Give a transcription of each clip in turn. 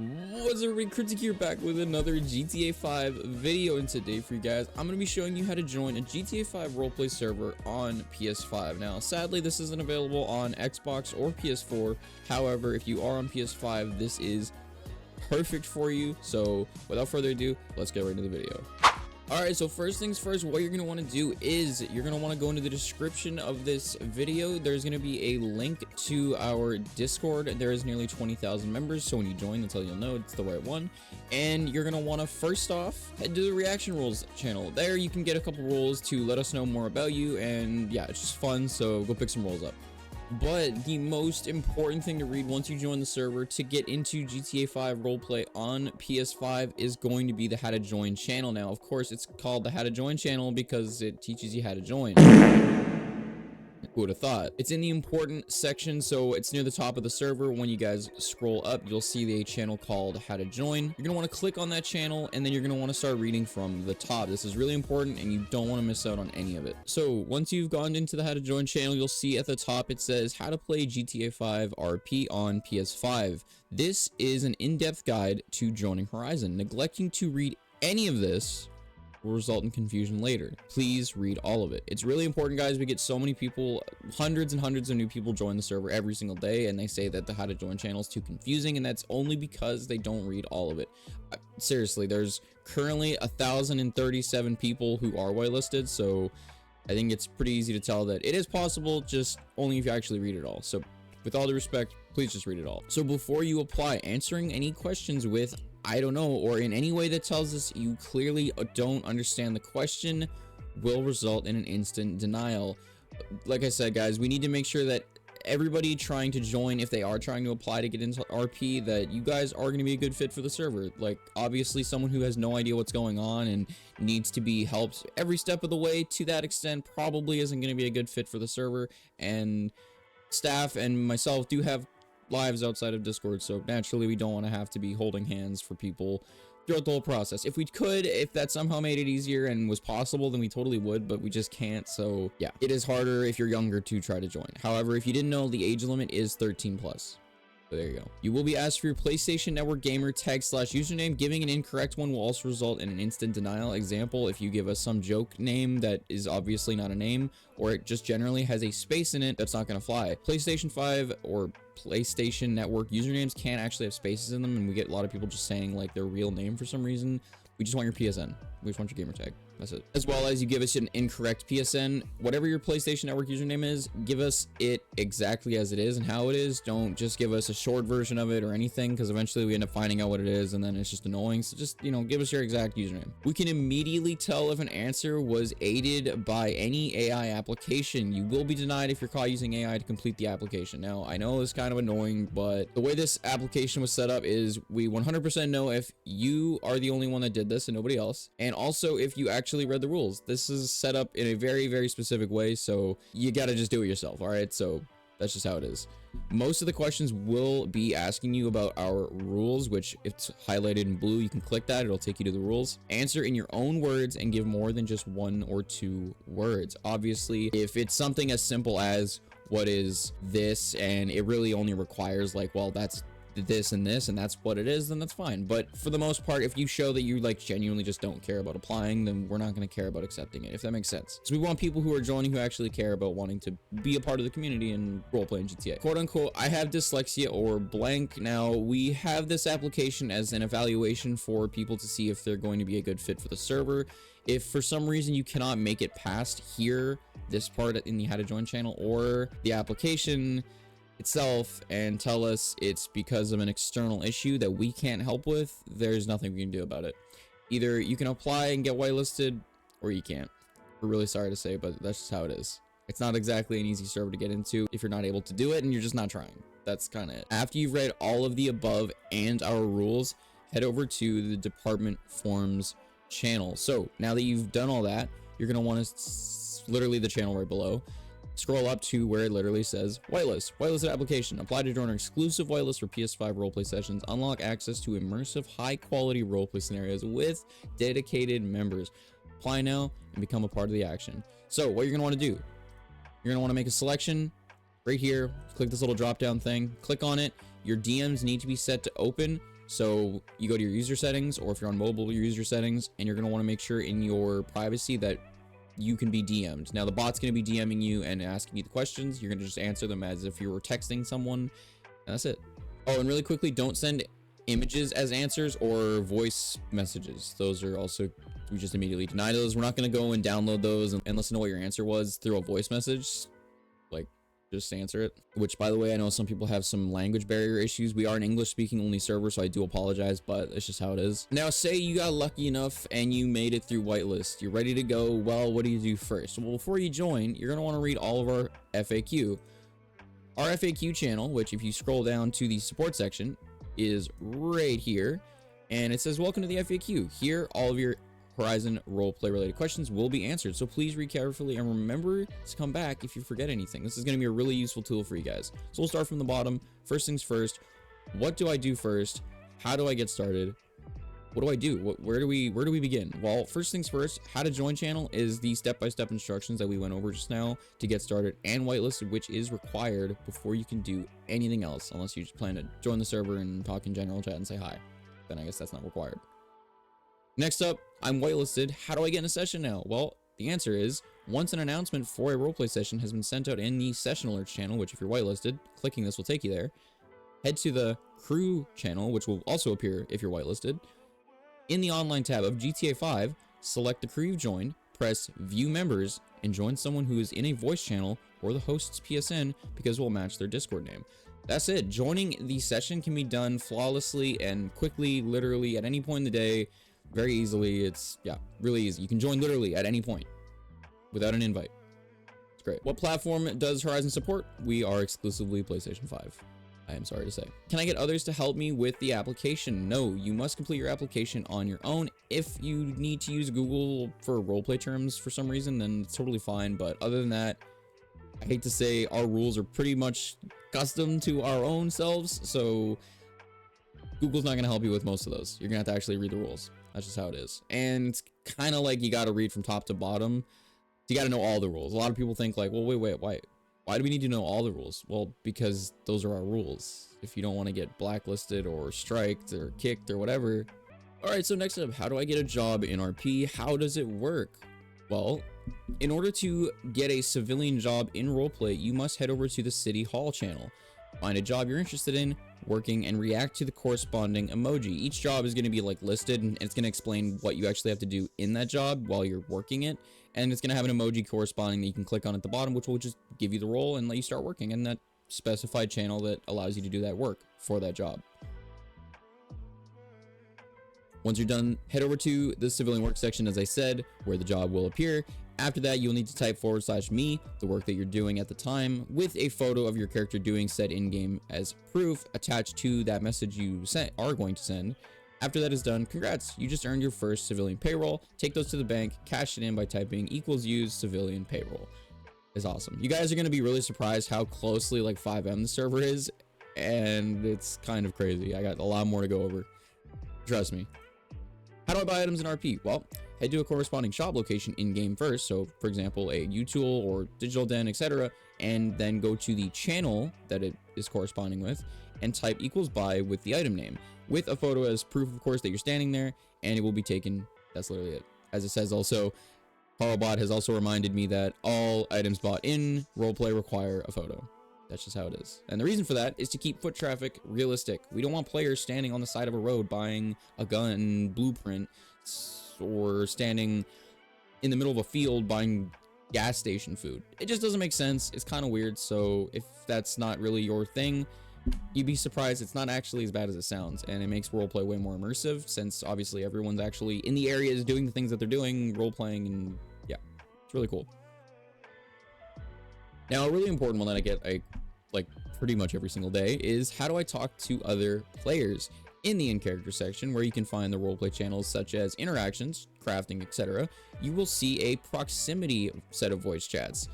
What's up, everybody? Critic here, back with another GTA 5 video, and today for you guys I'm going to be showing you how to join a GTA 5 roleplay server on PS5. Now sadly this isn't available on Xbox or PS4, however if you are on PS5 this is perfect for you. So without further ado, let's get right into the video. Alright, so first things first, what you're going to want to do is you're going to want to go into the description of this video. There's going to be a link to our Discord. There is nearly 20,000 members, so when you join, that's how you'll know it's the right one. And you're going to want to first off head to the reaction rules channel. There you can get a couple rules to let us know more about you, and yeah, it's just fun, so go pick some rules up. But the most important thing to read once you join the server to get into GTA 5 roleplay on PS5 is going to be the how to join channel. Now, of course, it's called the how to join channel because it teaches you how to join. Who would have thought? It's in the important section, so it's near the top of the server. When you guys scroll up, you'll see the channel called how to join. You're gonna want to click on that channel, and then you're gonna want to start reading from the top. This is really important, and you don't want to miss out on any of it. So once you've gone into the how to join channel, you'll see at the top it says how to play GTA 5 RP on PS5. This is an in-depth guide to joining Horizon. Neglecting to read any of this will result in confusion later. Please read all of it. It's really important, guys. We get so many people, hundreds and hundreds of new people join the server every single day, and they say that the how to join channel is too confusing, and that's only because they don't read all of it. Seriously, there's currently 1,037 people who are whitelisted, so I think it's pretty easy to tell that it is possible, just only if you actually read it all. So with all due respect, please just read it all. So before you apply, answering any questions with I don't know, or in any way that tells us you clearly don't understand the question, will result in an instant denial. Like I said, guys, we need to make sure that everybody trying to join, if they are trying to apply to get into RP, that you guys are going to be a good fit for the server. Like, obviously someone who has no idea what's going on and needs to be helped every step of the way to that extent probably isn't going to be a good fit for the server. And staff and myself do have lives outside of Discord, so naturally we don't want to have to be holding hands for people throughout the whole process. If we could, if that somehow made it easier and was possible, then we totally would, but we just can't. So yeah, it is harder if you're younger to try to join. However, if you didn't know, the age limit is 13+. So there you go. You will be asked for your PlayStation Network gamer tag / username. Giving an incorrect one will also result in an instant denial. Example, if you give us some joke name that is obviously not a name, or it just generally has a space in it, that's not going to fly. PlayStation 5 or PlayStation Network usernames can't actually have spaces in them, and we get a lot of people just saying like their real name for some reason. We just want your PSN. We just want your gamer tag. That's it. As well as you give us an incorrect PSN. Whatever your PlayStation Network username is, give us it exactly as it is and how it is. Don't just give us a short version of it or anything, because eventually we end up finding out what it is and then it's just annoying. So just, you know, give us your exact username. We can immediately tell if an answer was aided by any AI application. You will be denied if you're caught using AI to complete the application. Now, I know it's kind of annoying, but the way this application was set up is we 100% know if you are the only one that did this and nobody else, and also if you actually read the rules. This is set up in a very, very specific way, so you gotta just do it yourself. All right, so that's just how it is. Most of the questions will be asking you about our rules, which it's highlighted in blue. You can click that, it'll take you to the rules. Answer in your own words and give more than just 1 or 2 words. Obviously, if it's something as simple as what is this, and it really only requires like, well, that's this and this and that's what it is, then that's fine. But for the most part, if you show that you like genuinely just don't care about applying, then we're not going to care about accepting it, if that makes sense. So we want people who are joining who actually care about wanting to be a part of the community and roleplay in GTA. Quote unquote, I have dyslexia or blank. Now, we have this application as an evaluation for people to see if they're going to be a good fit for the server. If for some reason you cannot make it past here, this part in the how to join channel or the application itself, and tell us it's because of an external issue that we can't help with, there's nothing we can do about it. Either you can apply and get whitelisted, or you can't. We're really sorry to say, but that's just how it is. It's not exactly an easy server to get into if you're not able to do it and you're just not trying. That's kind of it. After you've read all of the above and our rules, head over to the department forms channel. So now that you've done all that, you're going to want to literally the channel right below. Scroll up to where it literally says whitelist. Whitelisted application. Apply to join our exclusive whitelist for PS5 roleplay sessions. Unlock access to immersive, high-quality roleplay scenarios with dedicated members. Apply now and become a part of the action. So what you're going to want to do, you're going to want to make a selection right here. Click this little drop-down thing. Click on it. Your DMs need to be set to open. So you go to your user settings, or if you're on mobile, your user settings, and you're going to want to make sure in your privacy that you can be DM'd. Now the bot's going to be DMing you and asking you the questions. You're going to just answer them as if you were texting someone, and that's it. Oh, and really quickly, don't send images as answers or voice messages. Those are also, we just immediately deny those. We're not going to go and download those and listen to what your answer was through a voice message. Like, just answer it. Which, by the way, I know some people have some language barrier issues. We are an English speaking only server, so I do apologize, but it's just how it is. Now, say you got lucky enough and you made it through whitelist. You're ready to go. Well, what do you do first? Well, before you join, you're going to want to read all of our FAQ. Our FAQ channel, which if you scroll down to the support section, is right here, and it says welcome to the FAQ. Here all of your Horizon roleplay related questions will be answered, so please read carefully and remember to come back if you forget anything. This is going to be a really useful tool for you guys. So we'll start from the bottom. First things first, what do I do first? How do I get started? What do I do? Where do we begin? Well, first things first, how to join channel is the step-by-step instructions that we went over just now to get started, and whitelisted, which is required before you can do anything else, unless you just plan to join the server and talk in general chat and say hi. Then I guess that's not required. Next up, I'm whitelisted. How do I get in a session now? Well, the answer is, once an announcement for a roleplay session has been sent out in the session alerts channel, which if you're whitelisted, clicking this will take you there, head to the crew channel, which will also appear if you're whitelisted. In the online tab of GTA 5, select the crew you've joined, press view members, and join someone who is in a voice channel or the host's PSN because it will match their Discord name. That's it. Joining the session can be done flawlessly and quickly, literally at any point in the day, very easily. It's, yeah, really easy. You can join literally at any point without an invite. It's great. What platform does Horizon support? We are exclusively PlayStation 5. I am sorry to say. Can I get others to help me with the application? No, you must complete your application on your own. If you need to use Google for roleplay terms for some reason, then it's totally fine. But other than that, I hate to say our rules are pretty much custom to our own selves. So Google's not going to help you with most of those. You're going to have to actually read the rules. That's just how it is. And it's kind of like you got to read from top to bottom. You got to know all the rules. A lot of people think like, well, why do we need to know all the rules? Well, because those are our rules. If you don't want to get blacklisted or striked or kicked or whatever. All right, so next up, how do I get a job in RP? How does it work? Well, in order to get a civilian job in roleplay, you must head over to the City Hall channel. Find a job you're interested in, working, and react to the corresponding emoji. Each job is going to be like listed, and it's going to explain what you actually have to do in that job while you're working it. And it's going to have an emoji corresponding that you can click on at the bottom, which will just give you the role and let you start working in that specified channel that allows you to do that work for that job. Once you're done, head over to the civilian work section, as I said, where the job will appear. After that, you'll need to type /me, the work that you're doing at the time, with a photo of your character doing said in-game as proof attached to that message you are going to send. After that is done, congrats, you just earned your first civilian payroll. Take those to the bank, cash it in by typing =use civilian payroll. It's awesome. You guys are going to be really surprised how closely like 5M the server is, and it's kind of crazy. I got a lot more to go over. Trust me. How do I buy items in RP? Well, head to a corresponding shop location in-game first, so for example a U-Tool or Digital Den, etc., and then go to the channel that it is corresponding with and type =buy with the item name, with a photo as proof, of course, that you're standing there, and it will be taken. That's literally it. As it says also, Carlbot has also reminded me that all items bought in roleplay require a photo. That's just how it is. And the reason for that is to keep foot traffic realistic. We don't want players standing on the side of a road buying a gun blueprint, or standing in the middle of a field buying gas station food. It just doesn't make sense. It's kind of weird. So if that's not really your thing, you'd be surprised it's not actually as bad as it sounds, and it makes roleplay way more immersive, since obviously everyone's actually in the areas doing the things that they're doing, role-playing, and yeah, it's really cool. Now, a really important one that I get like pretty much every single day is, how do I talk to other players? In the in-character section, where you can find the roleplay channels such as interactions, crafting, etc., you will see a proximity set of voice chats.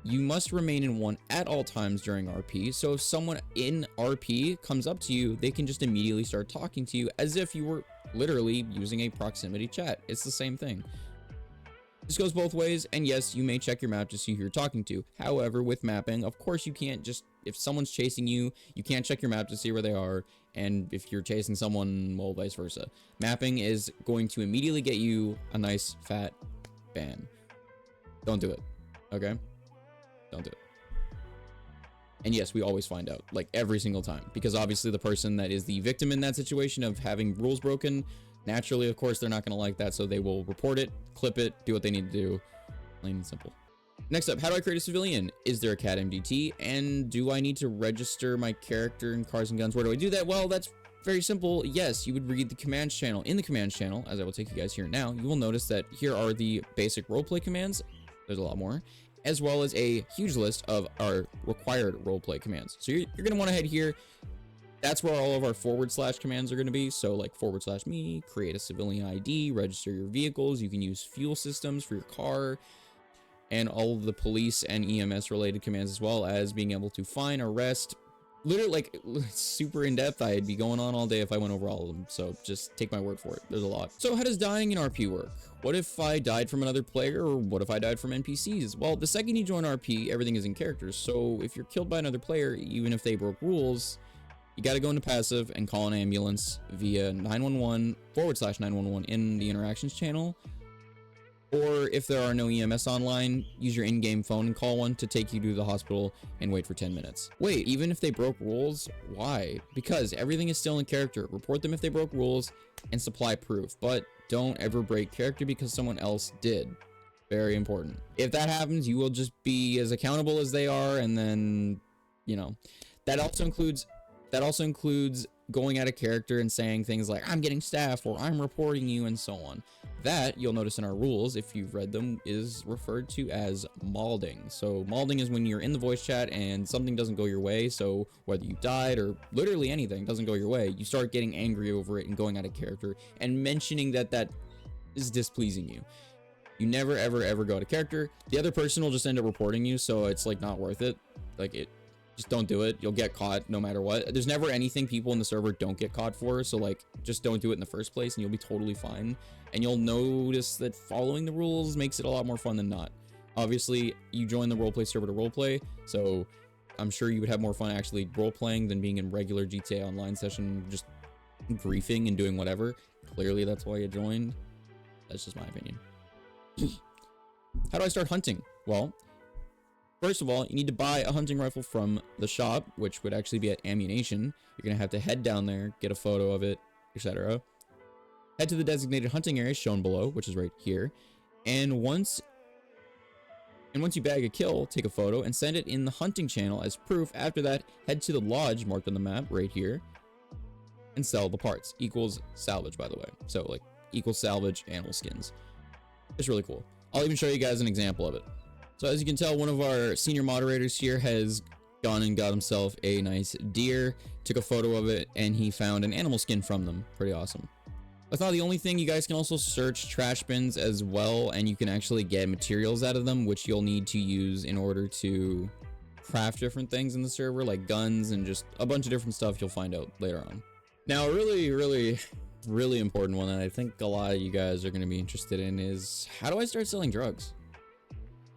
You must remain in one at all times during RP, so if someone in RP comes up to you, they can just immediately start talking to you as if you were literally using a proximity chat. It's the same thing. This goes both ways, and yes, you may check your map to see who you're talking to. However, with mapping, of course you can't just, if someone's chasing you, you can't check your map to see where they are, and if you're chasing someone, well, vice versa. Mapping is going to immediately get you a nice fat ban. Don't do it, okay? Don't do it. And yes, we always find out, like every single time, because obviously the person that is the victim in that situation of having rules broken, naturally, of course, they're not going to like that, so they will report it, clip it, do what they need to do. Plain and simple. Next up, how do I create a civilian? Is there a cat MDT? And do I need to register my character in Cars and Guns? Where do I do that? Well, that's very simple. Yes, you would read the commands channel. In the commands channel, as I will take you guys here now, you will notice that here are the basic roleplay commands. There's a lot more, as well as a huge list of our required roleplay commands. So you're going to want to head here. That's where all of our / commands are going to be. So like / me, create a civilian ID, register your vehicles. You can use fuel systems for your car, and all of the police and EMS related commands, as well as being able to find, arrest. Literally, like, super in depth. I'd be going on all day if I went over all of them. So just take my word for it. There's a lot. So how does dying in RP work? What if I died from another player, or what if I died from NPCs? Well, the second you join RP, everything is in characters. So if you're killed by another player, even if they broke rules, you got to go into passive and call an ambulance via 911 / 911 in the interactions channel. Or if there are no EMS online, use your in-game phone and call one to take you to the hospital and wait for 10 minutes. Wait, even if they broke rules? Why? Because everything is still in character. Report them if they broke rules and supply proof, but don't ever break character because someone else did. Very important. If that happens, you will just be as accountable as they are, and then, you know, that also includes going out of character and saying things like, I'm getting staff, or I'm reporting you, and so on. That, you'll notice in our rules, if you've read them, is referred to as malding. So malding is when you're in the voice chat and something doesn't go your way. So whether you died or literally anything doesn't go your way, you start getting angry over it and going out of character and mentioning that that is displeasing you. You never, ever go out of character. The other person will just end up reporting you, so it's like not worth it. Like, just don't do it. You'll get caught no matter what. There's never anything people in the server don't get caught for, so like, just don't do it in the first place and you'll be totally fine. And you'll notice that following the rules makes it a lot more fun than not. Obviously, you join the roleplay server to roleplay, so I'm sure you would have more fun actually roleplaying than being in regular GTA Online session, just griefing and doing whatever. Clearly, that's why you joined. That's just my opinion. How do I start hunting? Well, first of all, you need to buy a hunting rifle from the shop, which would actually be at Ammunition. You're going to have to head down there, get a photo of it, etc. Head to the designated hunting area shown below, which is right here. And once you bag a kill, take a photo and send it in the hunting channel as proof. After that, head to the lodge marked on the map right here and sell the parts. Equals salvage, by the way. So like equals salvage animal skins. It's really cool. I'll even show you guys an example of it. So as you can tell, one of our senior moderators here has gone and got himself a nice deer, took a photo of it, and he found an animal skin from them. Pretty awesome. That's not the only thing. You guys can also search trash bins as well, and you can actually get materials out of them, which you'll need to use in order to craft different things in the server, like guns and just a bunch of different stuff you'll find out later on. Now, a really important one that I think a lot of you guys are going to be interested in is, how do I start selling drugs?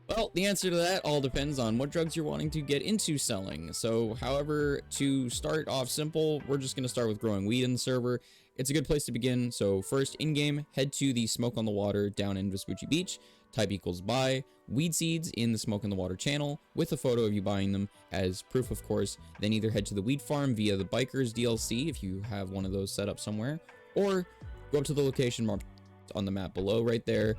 Well, the answer to that all depends on what drugs you're wanting to get into selling. So, however, to start off simple, we're just going to start with growing weed in the server. It's a good place to begin. So first, in-game, head to the Smoke on the Water down in Vespucci Beach. Type equals buy weed seeds in the Smoke on the Water channel with a photo of you buying them as proof, of course. Then either head to the weed farm via the Bikers DLC if you have one of those set up somewhere, or go up to the location marked on the map below right there,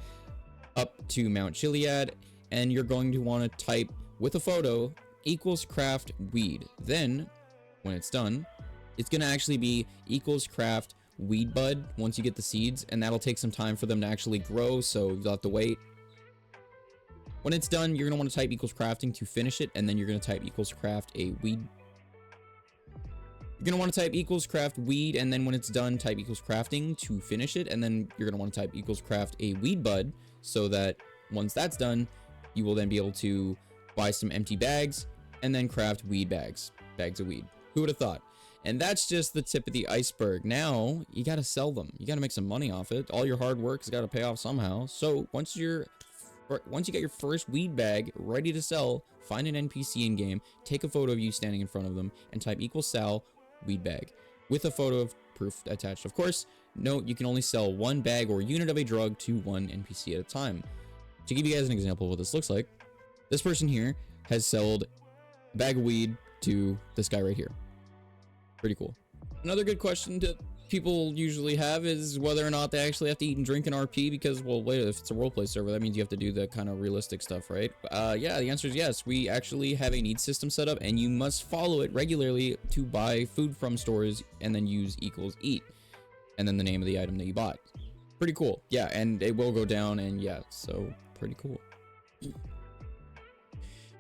up to Mount Chiliad, and you're going to want to type with a photo equals craft weed. Then, when it's done, it's going to actually be equals craft weed bud once you get the seeds, and that'll take some time for them to actually grow, so you'll have to wait. When it's done, you're going to want to type equals crafting to finish it, and then you're going to type equals craft a weed. You're going to want to type equals craft weed, and then when it's done, type equals crafting to finish it, and then you're going to want to type equals craft a weed bud, so that once that's done, you will then be able to buy some empty bags and then craft weed bags of weed. Who would have thought? And that's just the tip of the iceberg. Now, you got to sell them. You got to make some money off it. All your hard work has got to pay off somehow. So once you're once you get your first weed bag ready to sell, find an NPC in game, take a photo of you standing in front of them, and type =sal weed bag with a photo of proof attached. Of course, note you can only sell one bag or unit of a drug to one NPC at a time. To give you guys an example of what this looks like, this person here has sold a bag of weed to this guy right here. Pretty cool. Another good question that people usually have is whether or not they actually have to eat and drink in RP, because, well, wait, if it's a roleplay server, that means you have to do the kind of realistic stuff, right? Yeah, the answer is yes. We actually have a needs system set up, and you must follow it regularly to buy food from stores, and then use =eat, and then the name of the item that you bought. Pretty cool. Yeah, and it will go down, and yeah, so pretty cool.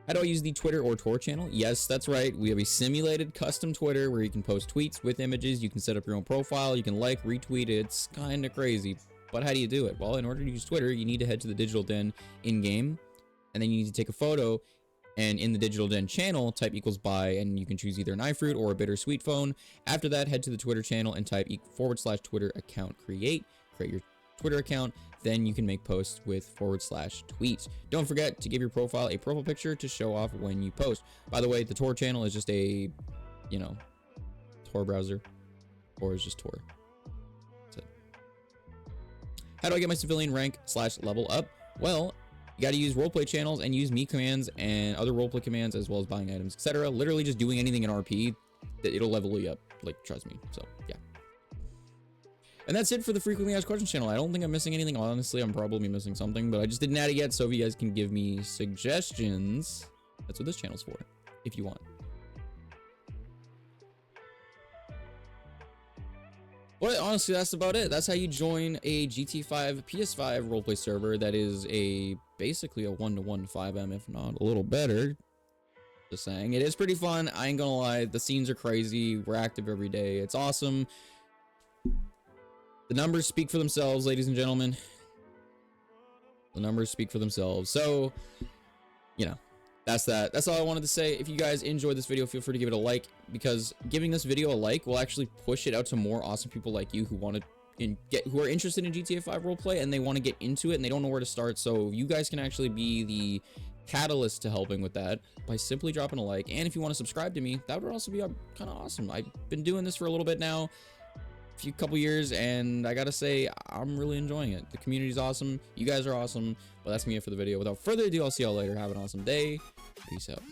How do I use the Twitter or Tor channel? Yes, that's right. We have a simulated custom Twitter where you can post tweets with images. You can set up your own profile. You can like, retweet it. It's kind of crazy. But how do you do it? Well, in order to use Twitter, you need to head to the Digital Den in-game, and then you need to take a photo, and in the Digital Den channel, type =buy, and you can choose either an iFruit or a bittersweet phone. After that, head to the Twitter channel and type /Twitter account create your Twitter account. Then you can make posts with /tweet. Don't forget to give your profile a profile picture to show off when you post. By the way, the Tor channel is just a, you know, Tor browser, or is just Tor. That's it. How do I get my civilian rank /level up? Well, you got to use roleplay channels and use me commands and other roleplay commands, as well as buying items, etc. Literally just doing anything in RP, it'll level you up. Like, trust me. So yeah. And that's it for the frequently asked questions channel. I don't think I'm missing anything. Honestly, I'm probably missing something, but I just didn't add it yet. So if you guys can give me suggestions, that's what this channel's for, if you want. Well, honestly, that's about it. That's how you join a GTA 5 PS5 roleplay server that is basically a 1-to-1 5M, if not a little better. Just saying. It is pretty fun. I ain't gonna lie. The scenes are crazy. We're active every day. It's awesome. The numbers speak for themselves, ladies and gentlemen. The numbers speak for themselves. So, you know, that's that. That's all I wanted to say. If you guys enjoyed this video, feel free to give it a like, because giving this video a like will actually push it out to more awesome people like you who want to who are interested in GTA 5 roleplay, and they want to get into it and they don't know where to start. So you guys can actually be the catalyst to helping with that by simply dropping a like. And if you want to subscribe to me, that would also be kind of awesome. I've been doing this for a little bit now, couple years, and I gotta say, I'm really enjoying it. The community's awesome, you guys are awesome. But that's me it for the video. Without further ado, I'll see y'all later. Have an awesome day. Peace out.